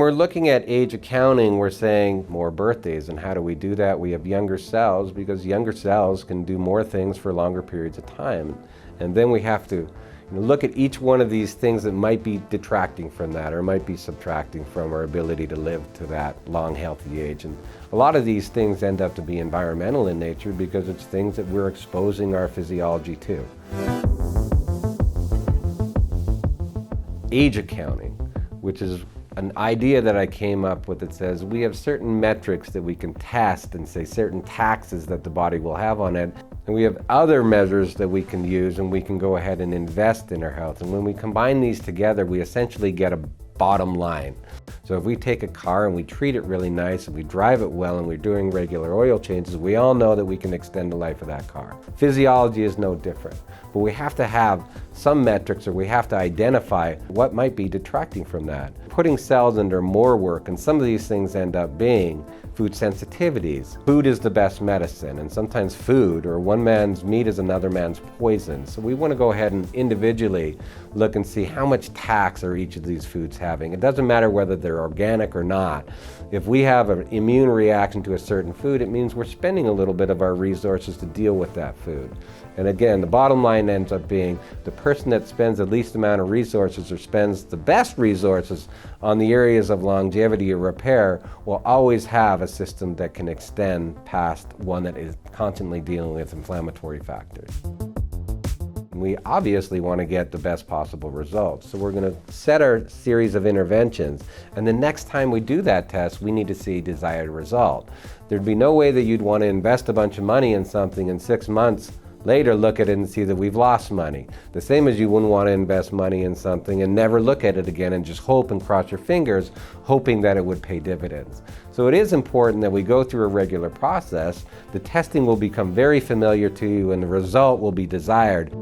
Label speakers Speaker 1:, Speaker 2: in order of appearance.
Speaker 1: we're looking at age accounting, we're saying more birthdays. And how do we do that? We have younger cells, because younger cells can do more things for longer periods of time. And then we have to look at each one of these things that might be detracting from that, or might be subtracting from our ability to live to that long, healthy age. And a lot of these things end up to be environmental in nature, because it's things that we're exposing our physiology to. Age accounting, which is an idea that I came up with that says we have certain metrics that we can test and say certain taxes that the body will have on it. And we have other measures that we can use, and we can go ahead and invest in our health. And when we combine these together, we essentially get a bottom line. So if we take a car and we treat it really nice and we drive it well and we're doing regular oil changes, we all know that we can extend the life of that car. Physiology is no different, but we have to have some metrics, or we have to identify what might be detracting from that. Putting cells under more work, and some of these things end up being food sensitivities. Food is the best medicine, and sometimes food, or one man's meat is another man's poison. So we want to go ahead and individually look and see how much tax are each of these foods having. It doesn't matter whether they're organic or not. If we have an immune reaction to a certain food, it means we're spending a little bit of our resources to deal with that food. And again, the bottom line ends up being the person that spends the least amount of resources, or spends the best resources on the areas of longevity or repair, will always have a system that can extend past one that is constantly dealing with inflammatory factors. We obviously want to get the best possible results. So we're going to set our series of interventions, and the next time we do that test, we need to see desired result. There'd be no way that you'd want to invest a bunch of money in something and 6 months later look at it and see that we've lost money. The same as you wouldn't want to invest money in something and never look at it again and just hope and cross your fingers, hoping that it would pay dividends. So it is important that we go through a regular process. The testing will become very familiar to you, and the result will be desired.